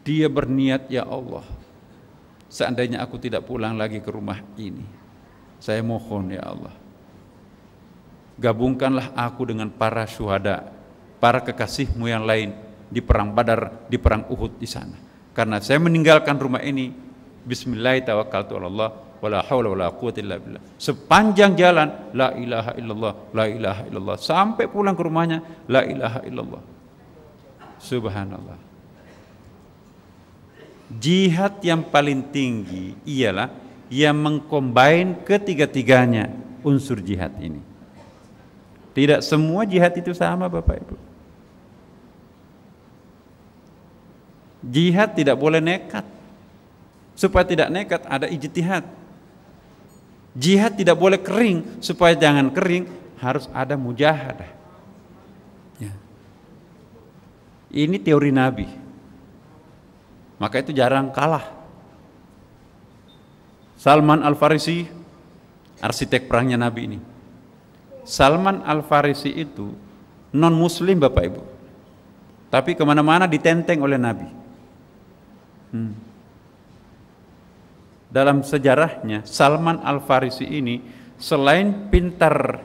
Dia berniat, ya Allah, seandainya aku tidak pulang lagi ke rumah ini, saya mohon ya Allah, gabungkanlah aku dengan para syuhada, para kekasihmu yang lain di perang Badar, di perang Uhud di sana. Karena saya meninggalkan rumah ini, bismillahirrahmanirrahim, wala haula wala quwwata illa billah. Sepanjang jalan la ilaha illallah, la ilaha illallah, sampai pulang ke rumahnya la ilaha illallah. Subhanallah. Jihad yang paling tinggi ialah yang mengcombine ketiga-tiganya unsur jihad ini. Tidak semua jihad itu sama Bapak Ibu. Jihad tidak boleh nekat. Supaya tidak nekat ada ijtihad. Jihad tidak boleh kering, supaya jangan kering harus ada mujahadah. Ya. Ini teori Nabi. Maka itu jarang kalah. Salman Al-Farisi, arsitek perangnya Nabi ini. Salman Al-Farisi itu non muslim Bapak Ibu, tapi kemana-mana ditenteng oleh Nabi. Dalam sejarahnya Salman Al-Farisi ini selain pintar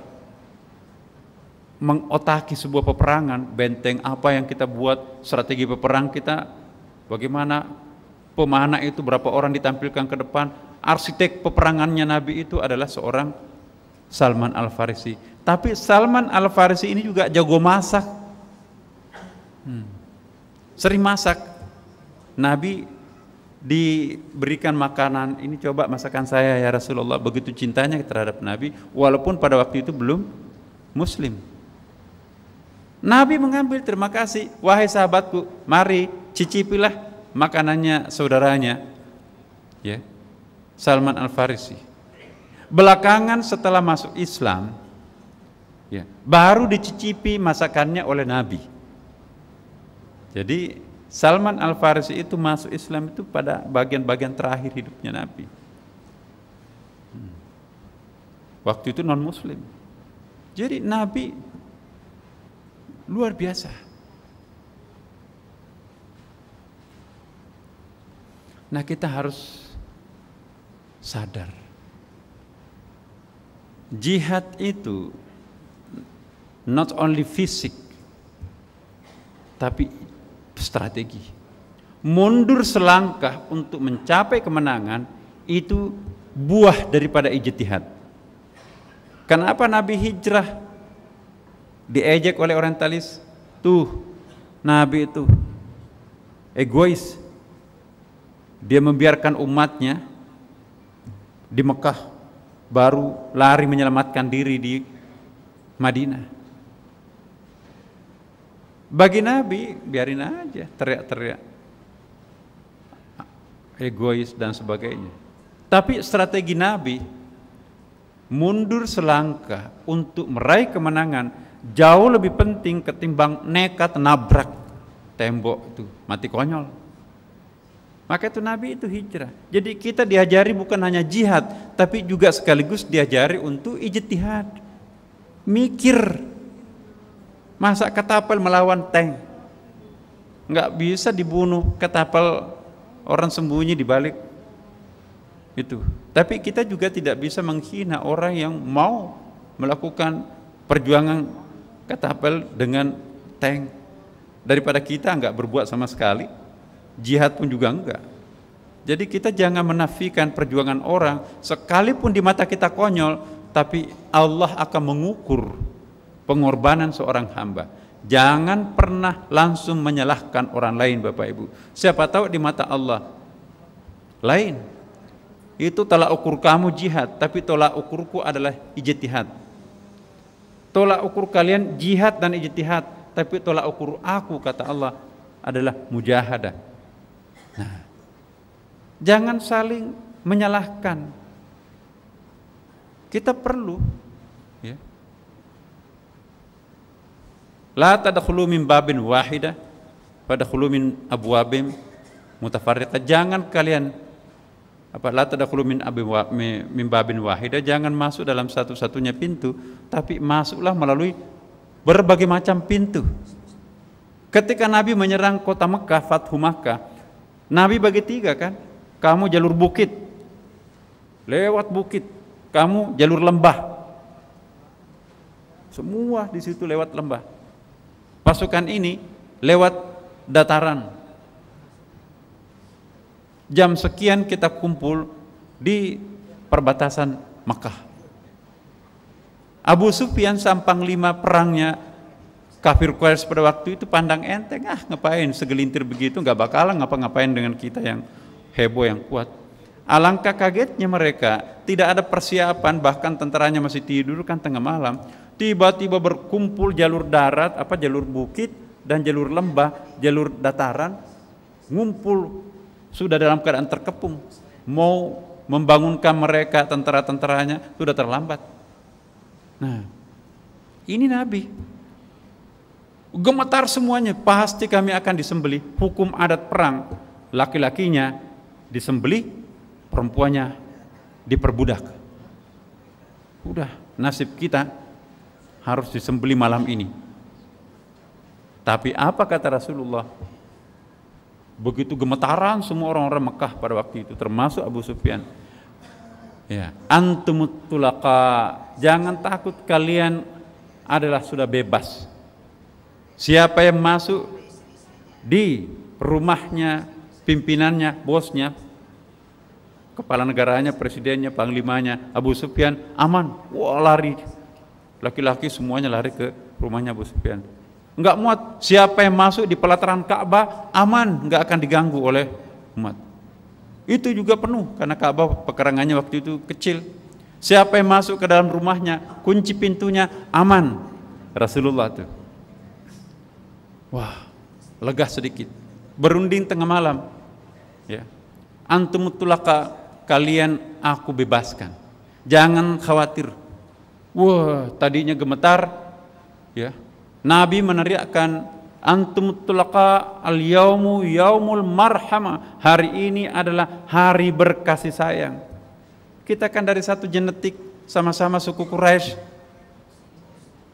mengotaki sebuah peperangan, benteng apa yang kita buat, strategi peperang kita, bagaimana pemanah itu, berapa orang ditampilkan ke depan, arsitek peperangannya Nabi itu adalah seorang Salman Al-Farisi. Tapi Salman Al-Farisi ini juga jago masak. Sering masak. Nabi diberikan makanan, ini coba masakan saya ya Rasulullah, begitu cintanya terhadap Nabi, walaupun pada waktu itu belum Muslim. Nabi mengambil, terima kasih, wahai sahabatku, mari cicipilah makanannya saudaranya, ya, Salman Al-Farisi. Belakangan setelah masuk Islam, ya, baru dicicipi masakannya oleh Nabi. Jadi Salman Al-Farisi itu masuk Islam itu pada bagian-bagian terakhir hidupnya Nabi. Waktu itu non-Muslim. Jadi Nabi luar biasa. Nah, kita harus sadar. Jihad itu not only fisik, tapi strategi. Mundur selangkah untuk mencapai kemenangan itu buah daripada ijtihad. Kenapa Nabi hijrah diejek oleh orientalis? Tuh, Nabi itu egois. Dia membiarkan umatnya di Mekah, baru lari menyelamatkan diri di Madinah. Bagi Nabi, biarin aja teriak-teriak, egois dan sebagainya. Tapi strategi Nabi, mundur selangkah untuk meraih kemenangan jauh lebih penting ketimbang nekat nabrak tembok itu, mati konyol. Maka itu Nabi itu hijrah. Jadi kita diajari bukan hanya jihad, tapi juga sekaligus diajari untuk ijtihad. Mikir. Masa ketapel melawan tank? Nggak bisa dibunuh ketapel, orang sembunyi di balik itu. Tapi kita juga tidak bisa menghina orang yang mau melakukan perjuangan ketapel dengan tank. Daripada kita nggak berbuat sama sekali, jihad pun juga enggak. Jadi kita jangan menafikan perjuangan orang, sekalipun di mata kita konyol, tapi Allah akan mengukur pengorbanan seorang hamba. Jangan pernah langsung menyalahkan orang lain, Bapak Ibu. Siapa tahu di mata Allah lain. Itu tolak ukur kamu jihad, tapi tolak ukurku adalah ijtihad. Tolak ukur kalian jihad dan ijtihad, tapi tolak ukur aku, kata Allah, adalah mujahadah. Nah, jangan saling menyalahkan. Kita perlu, ya, la tadkhulu min babin wahidah fadkhulu min abwabin mutafarriqah. Jangan kalian la tadkhulu min babin wahidah, jangan masuk dalam satu-satunya pintu, tapi masuklah melalui berbagai macam pintu. Ketika Nabi menyerang kota Mekah, Fathu Makkah, Nabi bagi tiga kan, kamu jalur bukit, lewat bukit, kamu jalur lembah, semua di situ lewat lembah. Pasukan ini lewat dataran. Jam sekian kita kumpul di perbatasan Mekah. Abu Sufyan sang panglima perangnya kafir Quraisy pada waktu itu pandang enteng, ngapain segelintir begitu, nggak bakalan ngapa-ngapain dengan kita yang heboh, yang kuat. Alangkah kagetnya mereka, tidak ada persiapan, bahkan tentaranya masih tidur kan tengah malam. Tiba-tiba berkumpul jalur darat, jalur bukit dan jalur lembah, jalur dataran, ngumpul sudah dalam keadaan terkepung. Mau membangunkan mereka tentara-tentaranya sudah terlambat. Nah, ini Nabi. Gemetar semuanya, pasti kami akan disembelih. Hukum adat perang, laki-lakinya disembelih, perempuannya diperbudak. Udah, nasib kita harus disembelih malam ini. Tapi apa kata Rasulullah? Begitu gemetaran semua orang-orang Mekah pada waktu itu, termasuk Abu Sufyan. Ya, antumut tulaqa, jangan takut, kalian adalah sudah bebas. Siapa yang masuk di rumahnya, pimpinannya, bosnya, kepala negaranya, presidennya, panglimanya, Abu Sufyan, aman. Wah, lari. Laki-laki semuanya lari ke rumahnya Abu Sufyan. Nggak muat. Siapa yang masuk di pelataran Ka'bah aman, nggak akan diganggu oleh umat. Itu juga penuh karena Ka'bah pekarangannya waktu itu kecil. Siapa yang masuk ke dalam rumahnya, kunci pintunya aman. Rasulullah tuh. Wah, lega sedikit. Berunding tengah malam. Ya. Antum tulaka, kalian aku bebaskan. Jangan khawatir. Wah, tadinya gemetar. Ya. Nabi meneriakkan antum tulaka al-yaumu yaumul marhamah. Hari ini adalah hari berkasih sayang. Kita kan dari satu genetik, sama-sama suku Quraisy.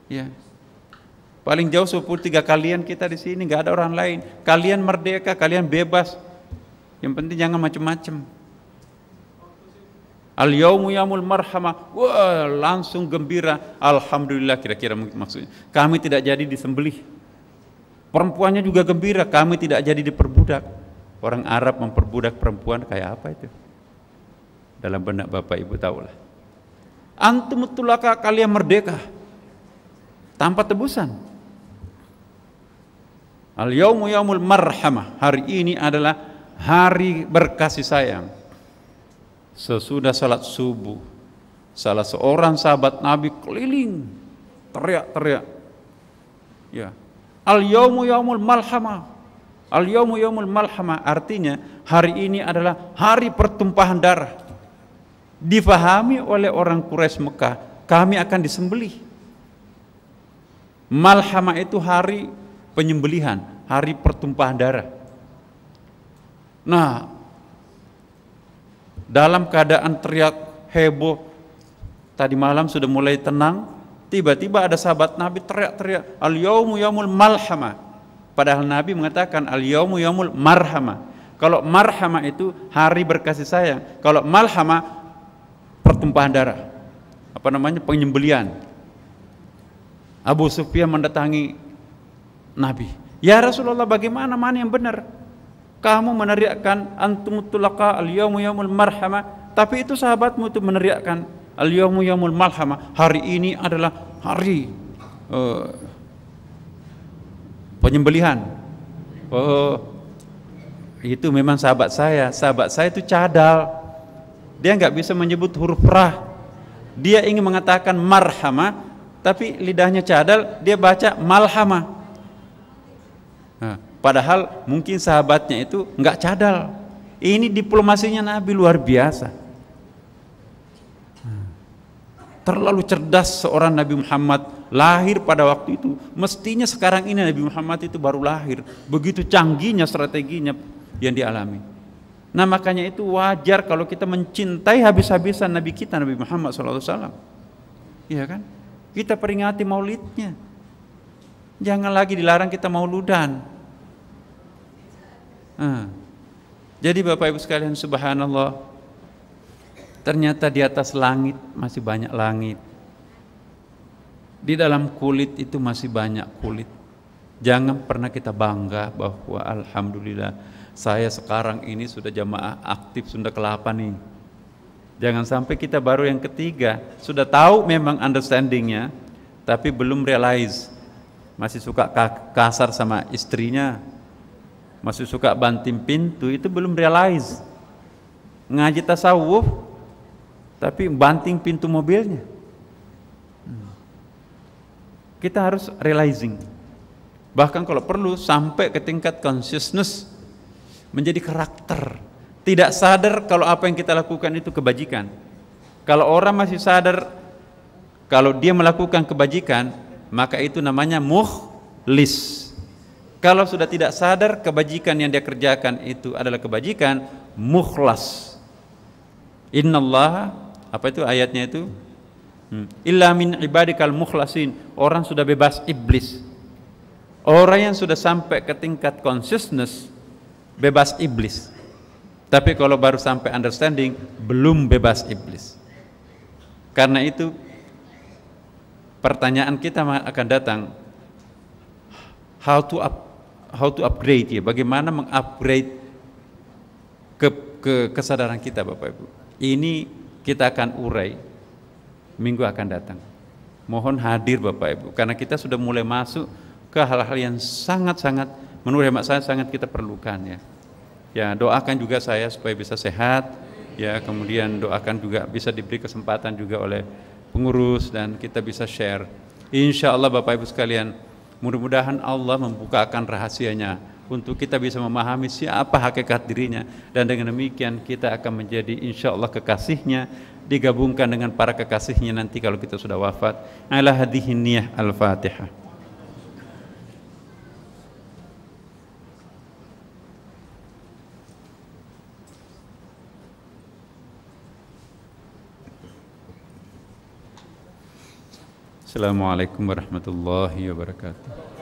Ya. Paling jauh 23 kalian kita di sini, nggak ada orang lain. Kalian merdeka, kalian bebas. Yang penting jangan macam-macam. Al-yaumu yaumul marhamah. Wah, langsung gembira. Alhamdulillah, kira-kira maksudnya. Kami tidak jadi disembelih. Perempuannya juga gembira, kami tidak jadi diperbudak. Orang Arab memperbudak perempuan kayak apa itu? Dalam benak Bapak Ibu tahulah. Antum tulaka, kalian merdeka tanpa tebusan. Al-yaumu yaumul marhamah. Hari ini adalah hari berkasih sayang. Sesudah salat subuh, salah seorang sahabat Nabi keliling, teriak-teriak. Ya. Al-yaumu yaumul malhamah. Al-yaumu yaumul malhamah artinya hari ini adalah hari pertumpahan darah. Difahami oleh orang Quraisy Mekah, kami akan disembelih. Malhamah itu hari penyembelihan, hari pertumpahan darah. Nah, dalam keadaan teriak heboh, tadi malam sudah mulai tenang, tiba-tiba ada sahabat Nabi teriak-teriak, al-yaumu yaumul malhamah. Padahal Nabi mengatakan al-yaumu yaumul marhamah. Kalau marhamah itu hari berkasih sayang, kalau malhamah pertumpahan darah. Apa namanya? Penyembelihan. Abu Sufyan mendatangi Nabi. Ya Rasulullah, bagaimana, mana yang benar? Kamu meneriakkan antum tulaka al-yaumu yaumul marhamah, tapi itu sahabatmu itu meneriakkan al-yaumu yaumul malhamah. Hari ini adalah hari penyembelihan. Itu memang sahabat saya. Sahabat saya itu cadal. Dia nggak bisa menyebut huruf ra. Dia ingin mengatakan marhamah, tapi lidahnya cadal, dia baca malhamah. Nah, padahal mungkin sahabatnya itu nggak cadal. Ini diplomasinya Nabi luar biasa. Terlalu cerdas seorang Nabi Muhammad, lahir pada waktu itu. Mestinya sekarang ini Nabi Muhammad itu baru lahir. Begitu canggihnya strateginya yang dialami. Nah, makanya itu wajar kalau kita mencintai habis-habisan Nabi kita, Nabi Muhammad SAW. Iya kan? Kita peringati maulidnya. Jangan lagi dilarang kita mauludan. Jadi Bapak Ibu sekalian, subhanallah, ternyata di atas langit masih banyak langit. Di dalam kulit itu masih banyak kulit. Jangan pernah kita bangga bahwa alhamdulillah saya sekarang ini sudah jamaah aktif Sunda Kelapa nih. Jangan sampai kita baru yang ketiga, sudah tahu memang understandingnya, tapi belum realize. Masih suka kasar sama istrinya, masih suka banting pintu, itu belum realize. Ngaji tasawuf, tapi banting pintu mobilnya. Kita harus realizing. Bahkan kalau perlu sampai ke tingkat consciousness, menjadi karakter. Tidak sadar kalau apa yang kita lakukan itu kebajikan. Kalau orang masih sadar kalau dia melakukan kebajikan, maka itu namanya mukhlis. Kalau sudah tidak sadar kebajikan yang dia kerjakan itu adalah kebajikan, mukhlas. Innallaha, apa itu ayatnya itu? Illa min ibadikal mukhlasin. Orang sudah bebas iblis. Orang yang sudah sampai ke tingkat consciousness bebas iblis. Tapi kalau baru sampai understanding, belum bebas iblis. Karena itu pertanyaan kita akan datang, how to upgrade ya, bagaimana mengupgrade ke kesadaran kita Bapak Ibu. Ini kita akan urai minggu akan datang. Mohon hadir Bapak Ibu, karena kita sudah mulai masuk ke ke hal-hal yang sangat-sangat menurut hemat saya sangat kita perlukan ya. Ya, doakan juga saya supaya bisa sehat ya, kemudian doakan juga bisa diberi kesempatan juga oleh pengurus dan kita bisa share. Insya Allah Bapak Ibu sekalian, mudah-mudahan Allah membukakan rahasianya untuk kita bisa memahami siapa hakikat dirinya, dan dengan demikian kita akan menjadi insya Allah kekasihnya, digabungkan dengan para kekasihnya nanti kalau kita sudah wafat. Ala hadhihi niyah al-Fatihah. Assalamualaikum warahmatullahi wabarakatuh.